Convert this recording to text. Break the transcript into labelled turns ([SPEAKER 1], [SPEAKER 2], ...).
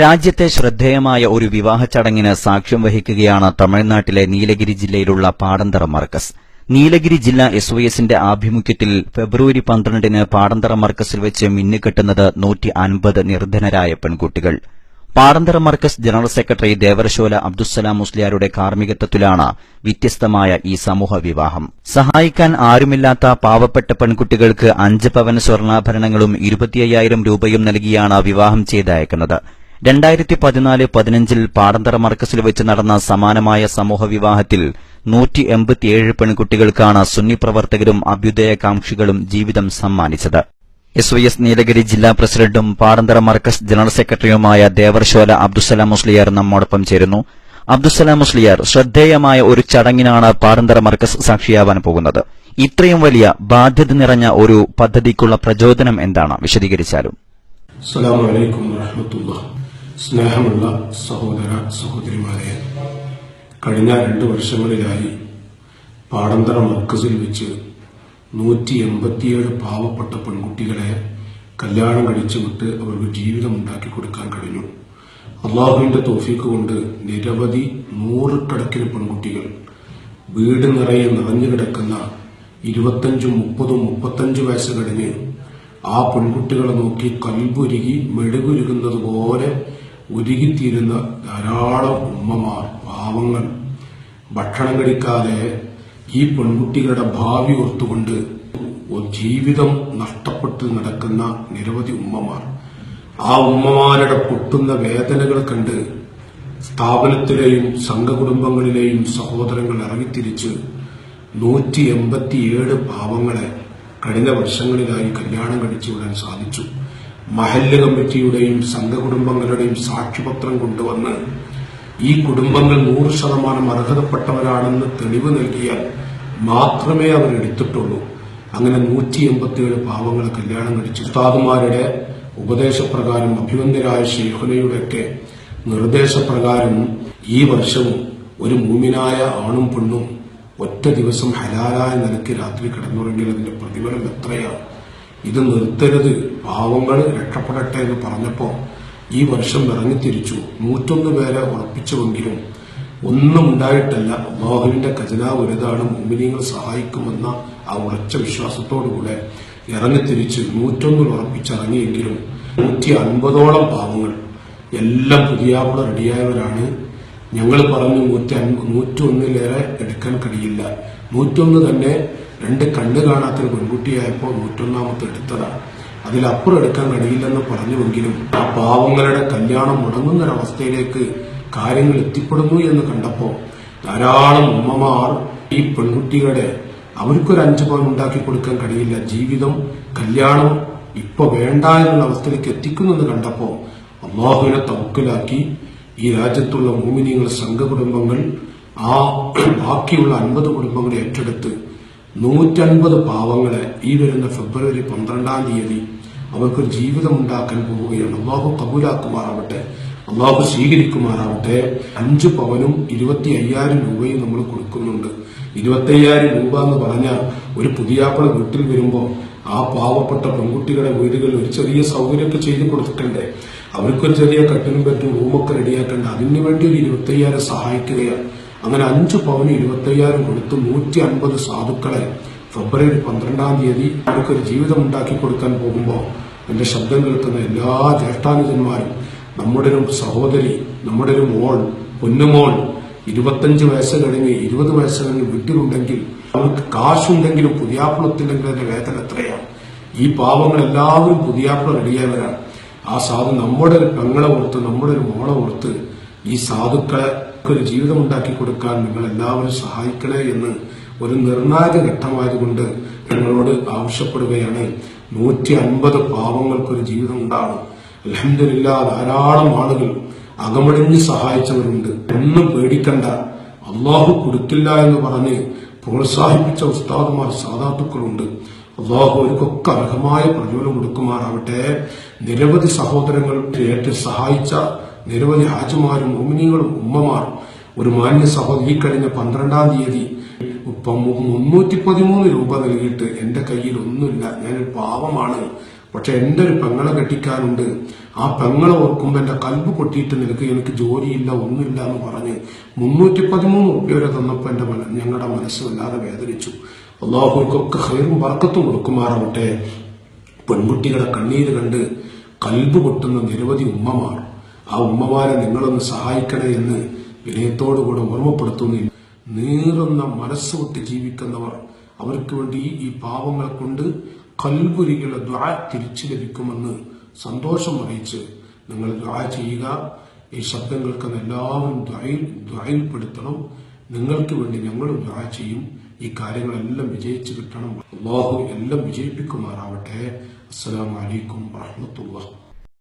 [SPEAKER 1] രാജ്യത്തെ ശ്രദ്ധേയമായ ഒരു വിവാഹ ചടങ്ങിന് സാക്ഷ്യം വഹിക്കുകയാണ് തമിഴ്നാട്ടിലെ നീലഗിരി ജില്ലയിലുള്ള പാടന്തറ മർക്കസ്. നീലഗിരി ജില്ലാ SYSന്റെ ആഭിമുഖ്യത്തിൽ ഫെബ്രുവരി 12-ന് പാടന്തറ മർക്കസിൽ വെച്ച് മിന്നുകെട്ടുന്നത് 150 നിർധനരായ പെൺകുട്ടികൾ. പാടന്തറ മർക്കസ് ജനറൽ സെക്രട്ടറി ദേവർശോല അബ്ദുസ്സലാം മുസ്ലിയാരുടെ കാർമ്മികത്വത്തിലാണ് വ്യത്യസ്തമായ ഈ സമൂഹ വിവാഹം. സഹായിക്കാൻ ആരുമില്ലാത്ത പാവപ്പെട്ട പെൺകുട്ടികൾക്ക് 5 പവൻ സ്വർണ്ണാഭരണങ്ങളും 25,000 രൂപയും നൽകിയാണ് വിവാഹം ചെയ്തയക്കുന്നത്. 2014-15 പാടന്തറ മർക്കസിൽ വെച്ച് നടന്ന സമാനമായ സമൂഹ വിവാഹത്തിൽ 187 പെൺകുട്ടികൾക്കാണ് സുന്നി പ്രവർത്തകരും അഭ്യുദയകാംക്ഷികളും ജീവിതം സമ്മാനിച്ചത്. SYS നീലഗിരി ജില്ലാ പ്രസിഡന്റും പാടന്തറ മർക്കസ് ജനറൽ സെക്രട്ടറിയുമായ ദേവർശോല അബ്ദുസ്സലാം മുസ്ലിയാർ നമ്മോടൊപ്പം ചേരുന്നു. അബ്ദുസ്സലാം മുസ്ലിയാർ, ശ്രദ്ധേയമായ ഒരു ചടങ്ങിനാണ് പാടന്തറ മർക്കസ് സാക്ഷിയാവാൻ പോകുന്നത്. ഇത്രയും വലിയ ബാധ്യത നിറഞ്ഞ ഒരു പദ്ധതിക്കുള്ള പ്രചോദനം എന്താണ്? വിശദീകരിച്ചാലും.
[SPEAKER 2] അസ്സലാമു അലൈക്കും വറഹ്മത്തുള്ളാഹി. സ്നേഹമുള്ള സഹോദര സഹോദരിമാരെ, കഴിഞ്ഞ 2 വർഷങ്ങളിലായി പാടന്തറ മർക്കസിൽ വെച്ച് 187 പാവപ്പെട്ട പെൺകുട്ടികളെ കല്യാണം കഴിച്ചുവിട്ട് അവർക്ക് ജീവിതം ഉണ്ടാക്കി കൊടുക്കാൻ കഴിഞ്ഞു. അള്ളാഹുവിന്റെ തൗഫീഖ് കൊണ്ട് നിരവധി നൂറുകണക്കിന് പെൺകുട്ടികൾ വീട് നിറയെ നിറഞ്ഞു കിടക്കുന്ന 25, 30, 35 വയസ്സ് കഴിഞ്ഞ് ആ പെൺകുട്ടികളെ നോക്കി കൽബുരുകി മെഴുകുരുകുന്നത് പോലെ ഉരുകിത്തീരുന്ന ധാരാളം ഉമ്മമാർ, പാവങ്ങൾ, ഭക്ഷണം കഴിക്കാതെ ഈ പെൺകുട്ടികളുടെ ഭാവി ഓർത്തുകൊണ്ട് ജീവിതം നഷ്ടപ്പെട്ട് നടക്കുന്ന നിരവധി ഉമ്മമാർ. ആ ഉമ്മമാരുടെ പൊട്ടുന്ന വേദനകൾ കണ്ട് സ്ഥാപനത്തിലെയും സംഘകുടുംബങ്ങളിലെയും സഹോദരങ്ങൾ ഇറങ്ങിത്തിരിച്ച് 187 പാവങ്ങളെ കഴിഞ്ഞ വർഷങ്ങളിലായി കല്യാണം കഴിച്ചുവിടാൻ സാധിച്ചു. മഹല്ല് കമ്മിറ്റിയുടെയും സംഘകുടുംബങ്ങളുടെയും സാക്ഷ്യപത്രം കൊണ്ടുവന്ന് ഈ കുടുംബങ്ങൾ 100% അർഹതപ്പെട്ടവരാണെന്ന് തെളിവ് നൽകിയാൽ മാത്രമേ അവർ എടുത്തിട്ടുള്ളൂ. അങ്ങനെ 187 പാവങ്ങളെ കല്യാണം കഴിച്ചു. ഉസ്താദുമാരുടെ ഉപദേശപ്രകാരം, അഭിവന്ദ്യരായ ശൈഖുനയുടെയൊക്കെ നിർദ്ദേശപ്രകാരം ഈ വർഷവും ഒരു മൂമിനായ ആണും പെണ്ണും ഒറ്റ ദിവസം ഹലാലായ നിലയ്ക്ക് രാത്രി കിടന്നുറങ്ങിയാൽ അതിന്റെ പ്രതിഫലം എത്രയാണ്? ഇത് നിർത്തരുത്, പാവങ്ങൾ രക്ഷപ്പെടട്ടെ എന്ന് പറഞ്ഞപ്പോ ഈ വർഷം ഇറങ്ങിത്തിരിച്ചു. 101 പേരെ ഉറപ്പിച്ചുവെങ്കിലും ഒന്നും ഉണ്ടായിട്ടല്ല. അല്ലാഹുവിന്റെ ഖജനാവ് വലുതാണ്, മുഅ്മിനീങ്ങൾ സഹായിക്കുമെന്ന ആ ഉറച്ച വിശ്വാസത്തോടുകൂടെ ഇറങ്ങിത്തിരിച്ച് 101 ഉറപ്പിച്ചിറങ്ങിയെങ്കിലും 150ഓളം പാവങ്ങൾ എല്ലാം പുതിയാപ്പിള റെഡിയായവരാണ്. ഞങ്ങൾ പറഞ്ഞു 101-ലേറെ എടുക്കാൻ കഴിയില്ല. 101 തന്നെ 2 കണ്ണ് കാണാത്തൊരു പെൺകുട്ടിയായപ്പോൾ 101-ാമത്തെ എടുത്തതാണ്. അതിലപ്പുറം എടുക്കാൻ കഴിയില്ലെന്ന് പറഞ്ഞുവെങ്കിലും ആ പാവങ്ങളുടെ കല്യാണം മുടങ്ങുന്നൊരവസ്ഥയിലേക്ക് കാര്യങ്ങൾ എത്തിപ്പെടുന്നു എന്ന് കണ്ടപ്പോ ധാരാളം ഉമ്മമാർ ഈ പെൺകുട്ടികളെ അവർക്കൊരു 5 പവൻ ഉണ്ടാക്കി കൊടുക്കാൻ കഴിയില്ല, ജീവിതം കല്യാണം ഇപ്പൊ വേണ്ട എന്നുള്ള അവസ്ഥയിലേക്ക് എത്തിക്കുന്നെന്ന് കണ്ടപ്പോ അല്ലാഹുവിനെ തവക്കുലാക്കി ഈ രാജ്യത്തുള്ള മുഅ്മിനീങ്ങൾ, സംഘകുടുംബങ്ങൾ ആ ബാക്കിയുള്ള 50 കുടുംബങ്ങളെ ഏറ്റെടുത്ത് 150 പാവങ്ങളെ ഈ വരുന്ന ഫെബ്രുവരി 12-ാം തീയതി അവർക്കൊരു ജീവിതം ഉണ്ടാക്കാൻ പോവുകയാണ്. അള്ളാഹു കബൂലാക്കുമാറാവട്ടെ, അള്ളാഹു സ്വീകരിക്കുമാറാവട്ടെ. 5 പവനും 25,000 രൂപയും നമ്മൾ കൊടുക്കുന്നുണ്ട്. 25,000 രൂപ എന്ന് പറഞ്ഞാൽ ഒരു പുതിയാപ്പിള വീട്ടിൽ വരുമ്പോ ആ പാവപ്പെട്ട പെൺകുട്ടികളുടെ വീടുകളിൽ ഒരു ചെറിയ സൗകര്യമൊക്കെ ചെയ്തു കൊടുക്കണ്ടേ? അവർക്കൊരു ചെറിയ കട്ടിലും പറ്റും റൂമൊക്കെ റെഡിയാക്കണ്ടേ? അതിനുവേണ്ടി ഒരു 25,000 സഹായിക്കുകയാണ്. അങ്ങനെ 5 പവന് 25,000 കൊടുത്ത് 150 സാധുക്കളെ ഫെബ്രുവരി 12-ാം തീയതി അവർക്കൊരു ജീവിതം ഉണ്ടാക്കി കൊടുക്കാൻ പോകുമ്പോൾ എന്റെ ശബ്ദം കേൾക്കുന്ന എല്ലാ ജ്യേഷ്ഠാനുജന്മാരും, നമ്മുടെ ഒരു സഹോദരി, നമ്മുടെ ഒരു മോൾ, പൊന്നുമോൾ 25 വയസ്സ് കഴിഞ്ഞ് 20 വയസ്സ് കഴിഞ്ഞ് വീട്ടിലുണ്ടെങ്കിൽ, അവർക്ക് കാശുണ്ടെങ്കിലും പുതിയാപ്പിളത്തില്ലെങ്കിൽ അതിന്റെ വേതനം എത്രയാണ്? ഈ പാവങ്ങൾ എല്ലാവരും പുതിയാപ്പിള റെഡിയായവരാണ്. ആ സാധു നമ്മുടെ ഒരു പെങ്ങളെ ഓർത്ത്, നമ്മുടെ ഒരു മോളെ ഓർത്ത് ഈ സാധുക്കളെ ഒരു ജീവിതം ഉണ്ടാക്കി കൊടുക്കാൻ നിങ്ങൾ എല്ലാവരും സഹായിക്കണേ എന്ന് ഒരു നിർണായക ഘട്ടമായതുകൊണ്ട് ഞങ്ങളോട് ആവശ്യപ്പെടുകയാണ്. 150 പാവങ്ങൾക്കൊരു ജീവിതം ഉണ്ടാകും. അൽഹംദുലില്ലാഹ്, ധാരാളം ആളുകൾ അകമടിഞ്ഞ് സഹായിച്ചവരുണ്ട്. ഒന്നും പേടിക്കണ്ട, അള്ളാഹു കൊടുക്കില്ല എന്ന് പറഞ്ഞ് പ്രോത്സാഹിപ്പിച്ച ഉസ്താദുമാർ, സാദാത്തുക്കളുണ്ട്. അള്ളാഹു അവർക്കൊക്കെ അർഹമായ പ്രതിഫലം കൊടുക്കുമാറാവട്ടെ. നിരവധി സഹോദരങ്ങൾ ഏറ്റു സഹായിച്ച നിരവധി ഹാജിമാരും മുഅ്മിനീങ്ങളും ഉമ്മമാർ ഒരു മാന്യ സഹോദരി കഴിഞ്ഞ 12-ാം തീയതി 313 രൂപ നൽകിയിട്ട് എന്റെ കയ്യിൽ ഒന്നുമില്ല, ഞാനൊരു പാവമാണ്, പക്ഷെ എന്റെ ഒരു പെങ്ങളെ കെട്ടിക്കാനുണ്ട്, ആ പെങ്ങളെ ഓർക്കുമ്പോ എന്റെ കൽബ് പൊട്ടിയിട്ട് നിനക്ക് എനിക്ക് ജോലിയില്ല ഒന്നുമില്ല എന്ന് പറഞ്ഞ് 313 റുപ്യ വരെ തന്നപ്പോ ഞങ്ങളുടെ മനസ്സ് വല്ലാതെ വേദനിച്ചു. അള്ളാഹുക്കൊക്കെ ഖൈറും ബർക്കത്തും കൊടുക്കുമാറാവട്ടെ. പെൺകുട്ടികളെ കണ്ണീര് കണ്ട് കൽബ് പൊട്ടുന്ന നിരവധി ഉമ്മമാർ, ആ ഉമ്മമാരെ നിങ്ങളൊന്ന് സഹായിക്കണേ എന്ന് വിനയത്തോടുകൂടെ ഓർമ്മപ്പെടുത്തുന്നില്ല. നീറുന്ന മനസ്സുവിട്ട് ജീവിക്കുന്നവർ, അവർക്ക് വേണ്ടി ഈ പാവങ്ങളെ കൊണ്ട് കൽബുരികളെ ദ്വാ തിരിച്ചു ലഭിക്കുമെന്ന് സന്തോഷം അറിയിച്ച് നിങ്ങൾ ദ്വാ ചെയ്യുക. ഈ ശബ്ദങ്ങൾക്ക് എല്ലാവരും ദ്വായിൽപ്പെടുത്തണം. നിങ്ങൾക്ക് വേണ്ടി ഞങ്ങളും ദ്വാ ചെയ്യും. ഈ കാര്യങ്ങളെല്ലാം വിജയിച്ചു കിട്ടണം. അല്ലാഹു എല്ലാം വിജയിപ്പിക്കുമാറാവട്ടെ. അസ്സലാമു അലൈക്കും വറഹ്മത്തുള്ളാഹി.